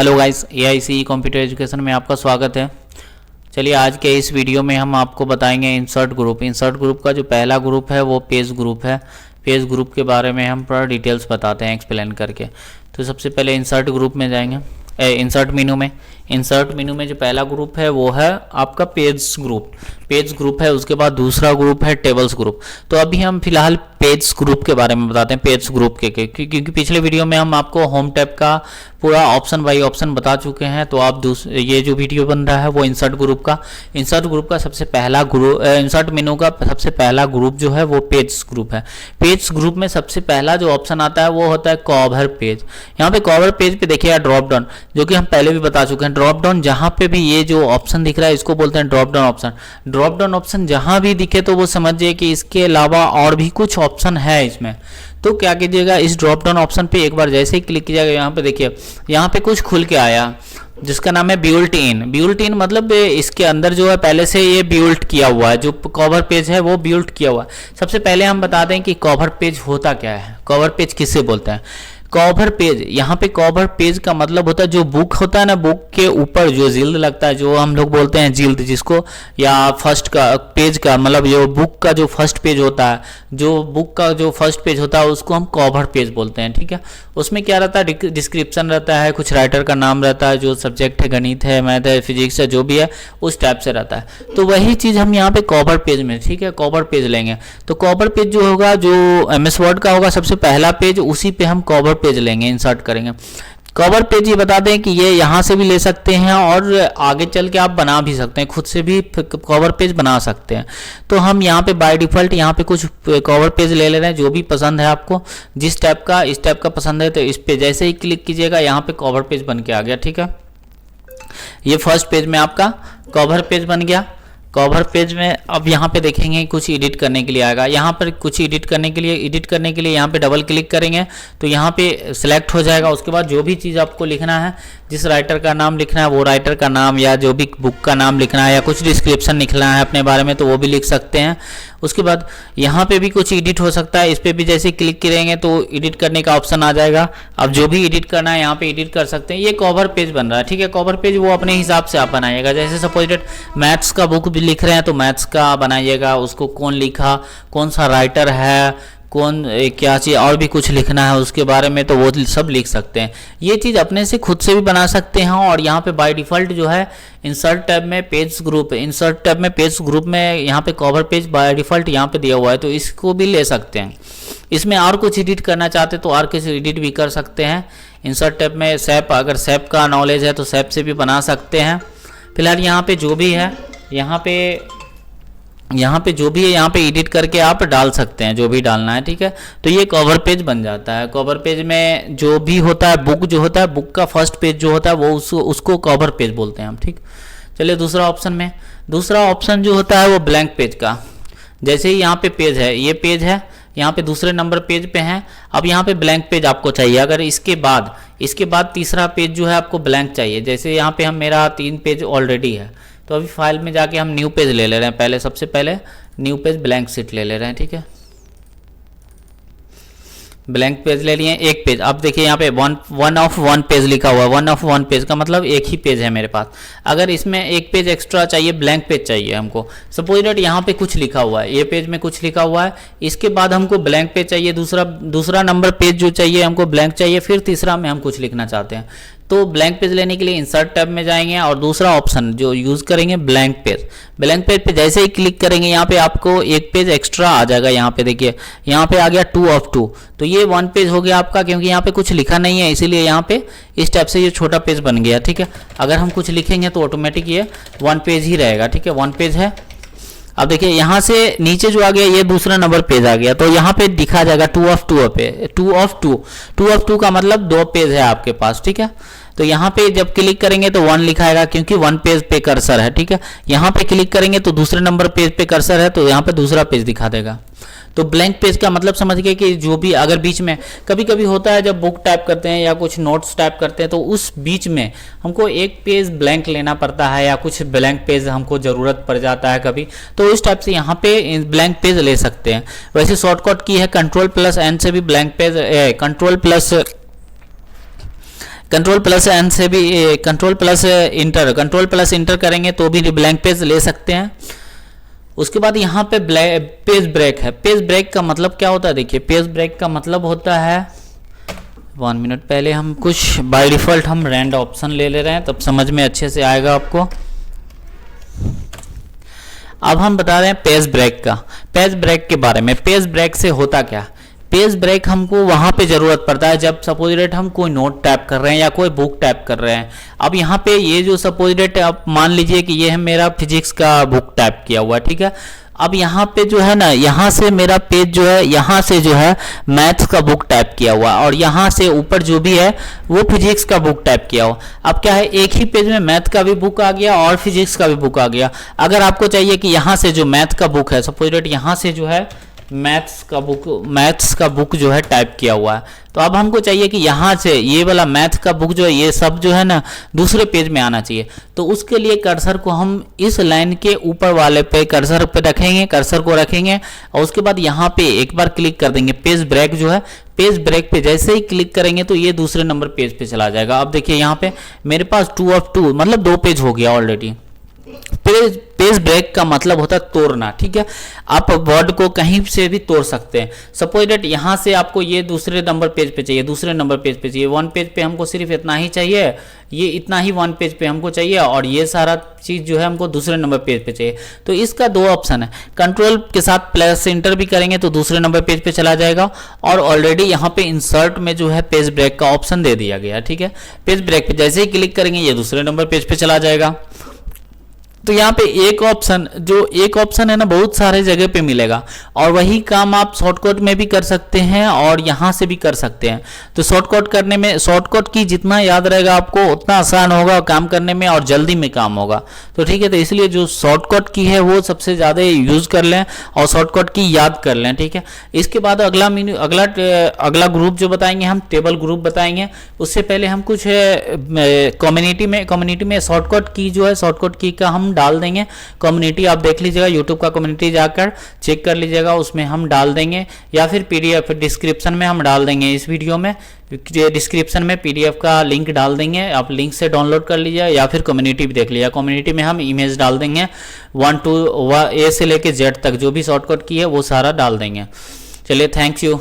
Hello guys, AIC computer education में आपका स्वागत है। चलिए आज के इस वीडियो में हम आपको बताएंगे इंसर्ट ग्रुप। इंसर्ट ग्रुप का जो पहला ग्रुप है वो पेज ग्रुप है। पेज ग्रुप के बारे में हम पूरा डिटेल्स बताते हैं एक्सप्लेन करके। तो सबसे पहले इंसर्ट ग्रुप में जाएंगे, इंसर्ट मेनू में। इंसर्ट मेनू में जो पहला ग्रुप है वो है आपका पेज ग्रुप। पेज ग्रुप है, उसके बाद दूसरा ग्रुप है टेबल्स ग्रुप। तो अभी हम फिलहाल पेज ग्रुप के बारे में बताते हैं, पेज ग्रुप के क्योंकि पिछले वीडियो में हम आपको होम टैब का पूरा ऑप्शन बाई ऑप्शन बता चुके हैं। तो आप ये जो वीडियो बन रहा है वो इंसर्ट ग्रुप का सबसे पहला ग्रुप, इंसर्ट मेनू का सबसे पहला ग्रुप जो है वो पेज ग्रुप है। पेज ग्रुप में सबसे पहला जो ऑप्शन आता है वो होता है कवर पेज। यहाँ पे कवर पेज पे देखिएगा ड्रॉप डाउन, जो कि हम पहले भी बता चुके हैं। ड्रॉप डाउन जहाँ पे भी ये जो ऑप्शन दिख रहा है इसको बोलते हैं drop down option. Drop down option जहाँ भी दिखे तो वो समझिए कि इसके अलावा और भी कुछ ऑप्शन है इसमें। तो क्या कीजिएगा, इस ड्रॉप डाउन ऑप्शन पे एक बार जैसे ही क्लिक कीजिएगा, यहाँ पे देखिए यहाँ पे कुछ खुल के आया जिसका नाम है बिल्ट इन। बिल्ट इन मतलब इसके अंदर जो है पहले से ये बिल्ट किया हुआ है, जो कवर पेज है वो बिल्ट किया हुआ है। सबसे पहले हम बता दें कि कवर पेज होता क्या है, कवर पेज किससे बोलते हैं। कवर पेज, यहाँ पे कवर पेज का मतलब होता है जो बुक होता है ना, बुक के ऊपर जो जिल्द लगता है, जो हम लोग बोलते हैं जिल्द जिसको, या फर्स्ट का पेज का मतलब जो बुक का जो फर्स्ट पेज होता है, जो बुक का जो फर्स्ट पेज होता है उसको हम कवर पेज बोलते हैं। ठीक है, उसमें क्या रहता है, डिस्क्रिप्शन रहता है, कुछ राइटर का नाम रहता है, जो सब्जेक्ट है गणित है, मैथ है, फिजिक्स है, जो भी है उस टाइप से रहता है। तो वही चीज़ हम यहाँ पे कवर पेज में, ठीक है, कवर पेज लेंगे। तो कवर पेज जो होगा, जो MS वर्ड का होगा सबसे पहला पेज, उसी पे हम कवर पेज लेंगे, इंसर्ट करेंगे। कवर पेज ये बता दें कि ये यहाँ से भी ले सकते हैं और आगे चल के आप बना भी सकते हैं, खुद से भी कवर पेज बना सकते हैं। तो हम यहाँ पे बाय डिफ़ॉल्ट यहाँ पे कुछ कवर पेज ले रहे हैं, जो भी पसंद है आपको, जिस टाइप का इस टाइप का पसंद है तो इस पे जैसे ही क्लिक कीजिएगा यहाँ पे कवर पेज बन के आ गया। ठीक है, ये फर्स्ट पेज में आपका कवर पेज बन गया। कवर पेज में अब यहाँ पे देखेंगे कुछ एडिट करने के लिए आएगा। यहाँ पर कुछ एडिट करने के लिए यहाँ पे डबल क्लिक करेंगे तो यहाँ पे सिलेक्ट हो जाएगा। उसके बाद जो भी चीज़ आपको लिखना है, जिस राइटर का नाम लिखना है वो राइटर का नाम, या जो भी बुक का नाम लिखना है, या कुछ डिस्क्रिप्शन लिखना है अपने बारे में तो वो भी लिख सकते हैं। उसके बाद यहाँ पे भी कुछ एडिट हो सकता है, इस पर भी जैसे क्लिक करेंगे तो एडिट करने का ऑप्शन आ जाएगा। अब जो भी एडिट करना है यहाँ पे एडिट कर सकते हैं। ये कवर पेज बन रहा है। ठीक है, कवर पेज वो अपने हिसाब से आप बनाइएगा। जैसे सपोजिटेड मैथ्स का बुक भी लिख रहे हैं तो मैथ्स का बनाइएगा, उसको कौन लिखा, कौन सा राइटर है, कौन क्या चीज़ और भी कुछ लिखना है उसके बारे में तो वो सब लिख सकते हैं। ये चीज़ अपने से खुद से भी बना सकते हैं। और यहाँ पे बाय डिफ़ॉल्ट जो है इंसर्ट टैब में पेज ग्रुप, इंसर्ट टैब में पेज ग्रुप में यहाँ पे कवर पेज बाय डिफ़ॉल्ट यहाँ पे दिया हुआ है, तो इसको भी ले सकते हैं। इसमें और कुछ एडिट करना चाहते तो और कुछ एडिट भी कर सकते हैं। इंसर्ट टैब में सैप, अगर सैप का नॉलेज है तो सैप से भी बना सकते हैं। फिलहाल यहाँ पे जो भी है, यहाँ पे जो भी है यहाँ पे एडिट करके आप डाल सकते हैं, जो भी डालना है। ठीक है, तो ये कवर पेज बन जाता है। कवर पेज में जो भी होता है, बुक जो होता है, बुक का फर्स्ट पेज जो होता है वो उसको कवर पेज बोलते हैं हम। ठीक, चलिए दूसरा ऑप्शन में, दूसरा ऑप्शन जो होता है वो ब्लैंक पेज का। जैसे ही यहाँ पे पेज है, ये पेज है, यहाँ पे दूसरे नंबर पेज पे हैं। अब यहाँ पे ब्लैंक पेज आपको चाहिए। अगर इसके बाद तीसरा पेज जो है आपको ब्लैंक चाहिए। जैसे यहाँ पे मेरा 3 पेज ऑलरेडी है, तो अभी फाइल में जाके हम न्यू पेज ले रहे हैं। पहले सबसे पहले न्यू पेज ब्लैंक शीट ले रहे हैं। ठीक है, ब्लैंक पेज ले लिए, एक पेज। अब देखिए यहाँ पे वन ऑफ वन पेज लिखा हुआ है। वन ऑफ वन पेज का मतलब एक ही पेज है मेरे पास। अगर इसमें एक पेज एक्स्ट्रा चाहिए, ब्लैंक पेज चाहिए हमको, सपोज दैट यहाँ पे कुछ लिखा हुआ है, ये पेज में कुछ लिखा हुआ है, इसके बाद हमको ब्लैंक पेज चाहिए, दूसरा नंबर पेज जो चाहिए हमको ब्लैंक चाहिए, फिर तीसरा में हम कुछ लिखना चाहते हैं। तो ब्लैंक पेज लेने के लिए इंसर्ट टैब में जाएंगे और दूसरा ऑप्शन जो यूज़ करेंगे ब्लैंक पेज। ब्लैंक पेज पे जैसे ही क्लिक करेंगे यहाँ पे आपको एक पेज एक्स्ट्रा आ जाएगा। यहाँ पे देखिए, यहाँ पे आ गया 2 of 2, तो ये 1 पेज हो गया आपका, क्योंकि यहाँ पे कुछ लिखा नहीं है इसीलिए यहाँ पे इस टाइप से ये छोटा पेज बन गया। ठीक है, अगर हम कुछ लिखेंगे तो ऑटोमेटिक ये 1 पेज ही रहेगा। ठीक है, 1 पेज है। अब देखिए यहाँ से नीचे जो आ गया ये दूसरा नंबर पेज आ गया, तो यहाँ पे दिखा जाएगा 2 of 2 पे, 2 of 2, 2 of 2 का मतलब 2 पेज है आपके पास। ठीक है, तो यहाँ पे जब क्लिक करेंगे तो 1 लिखाएगा क्योंकि 1 पेज पे कर्सर है। ठीक है, यहाँ पे क्लिक करेंगे तो दूसरे नंबर पेज पे कर्सर है तो यहाँ पे दूसरा पेज दिखा देगा। तो ब्लैंक पेज का मतलब समझ गए कि जो भी अगर बीच में कभी कभी होता है जब बुक टाइप करते हैं या कुछ नोट्स टाइप करते हैं तो उस बीच में हमको एक पेज ब्लैंक लेना पड़ता है या कुछ ब्लैंक पेज हमको ज़रूरत पड़ जाता है कभी, तो इस टाइप से यहाँ पे ब्लैंक पेज ले सकते हैं। वैसे शॉर्टकट की है Ctrl+N से भी blank page, control plus N से भी कंट्रोल प्लस इंटर करेंगे तो भी ब्लैंक पेज ले सकते हैं। उसके बाद यहाँ पे पेज ब्रेक है। पेज ब्रेक का मतलब क्या होता है, देखिए पेज ब्रेक का मतलब होता है, 1 मिनट पहले हम कुछ बाय डिफॉल्ट हम रैंड ऑप्शन ले रहे हैं, तब समझ में अच्छे से आएगा आपको। अब हम बता रहे हैं पेज ब्रेक का, पेज ब्रेक के बारे में। पेज ब्रेक से होता क्या, पेज ब्रेक हमको वहां पे जरूरत पड़ता है जब सपोज डेट हम कोई नोट टाइप कर रहे हैं या कोई बुक टाइप कर रहे हैं। अब यहाँ पे ये जो सपोज डेट आप मान लीजिए कि ये है मेरा फिजिक्स का बुक टाइप किया हुआ, ठीक है। अब यहाँ पे जो है ना, यहाँ से मेरा पेज जो है, यहाँ से जो है मैथ्स का बुक टाइप किया हुआ और यहाँ से ऊपर जो भी है वो फिजिक्स का बुक टाइप किया हुआ। अब क्या है, एक ही पेज में मैथ का भी बुक आ गया और फिजिक्स का भी बुक आ गया। अगर आपको चाहिए कि यहाँ से जो मैथ का बुक है, सपोज डेट यहाँ से जो है मैथ्स का बुक जो है टाइप किया हुआ है, तो अब हमको चाहिए कि यहाँ से ये वाला मैथ का बुक जो है, ये सब जो है ना दूसरे पेज में आना चाहिए। तो उसके लिए कर्सर को हम इस लाइन के ऊपर वाले पे कर्सर पे रखेंगे, कर्सर को रखेंगे और उसके बाद यहाँ पे एक बार क्लिक कर देंगे। पेज ब्रेक जो है, पेज ब्रेक पे जैसे ही क्लिक करेंगे तो ये दूसरे नंबर पेज पे चला जाएगा। अब देखिए यहाँ पे मेरे पास 2 of 2 मतलब 2 पेज हो गया ऑलरेडी। पेज ब्रेक का मतलब होता है तोड़ना, ठीक है। आप वर्ड को कहीं से भी तोड़ सकते हैं। सपोज डेट यहाँ से आपको ये दूसरे नंबर पेज पे चाहिए, दूसरे नंबर पेज पे चाहिए, 1 पेज पे हमको सिर्फ इतना ही चाहिए, ये इतना ही 1 पेज पे हमको चाहिए और ये सारा चीज जो है हमको दूसरे नंबर पेज पे चाहिए। तो इसका 2 ऑप्शन है, कंट्रोल के साथ प्लस इंटर भी करेंगे तो दूसरे नंबर पेज पे चला जाएगा और ऑलरेडी यहाँ पे इंसर्ट में जो है पेज ब्रेक का ऑप्शन दे दिया गया, ठीक है। पेज ब्रेक पे जैसे ही क्लिक करेंगे ये दूसरे नंबर पेज पे चला जाएगा। तो यहाँ पे एक ऑप्शन है ना, बहुत सारे जगह पे मिलेगा और वही काम आप शॉर्टकट में भी कर सकते हैं और यहाँ से भी कर सकते हैं। तो शॉर्टकट करने में, शॉर्टकट की जितना याद रहेगा आपको उतना आसान होगा काम करने में और जल्दी में काम होगा। तो ठीक है, तो इसलिए जो शॉर्टकट की है वो सबसे ज़्यादा यूज कर लें और शॉर्टकट की याद कर लें, ठीक है। इसके बाद अगला ग्रुप जो बताएंगे हम टेबल ग्रुप बताएंगे। उससे पहले हम कुछ कम्युनिटी में शॉर्टकट की जो है, शॉर्टकट की का हम डाल देंगे। कम्युनिटी आप देख लीजिएगा, यूट्यूब का कम्युनिटी जाकर चेक कर लीजिएगा, उसमें हम डाल देंगे या फिर पीडीएफ डिस्क्रिप्शन में हम डाल देंगे। इस वीडियो में डिस्क्रिप्शन में पीडीएफ का लिंक डाल देंगे, आप लिंक से डाउनलोड कर लीजिए या फिर कम्युनिटी भी देख लीजिए। कम्युनिटी में हम इमेज डाल देंगे 1 to A से लेके Z तक जो भी शॉर्टकट की है वो सारा डाल देंगे। चलिए, थैंक यू।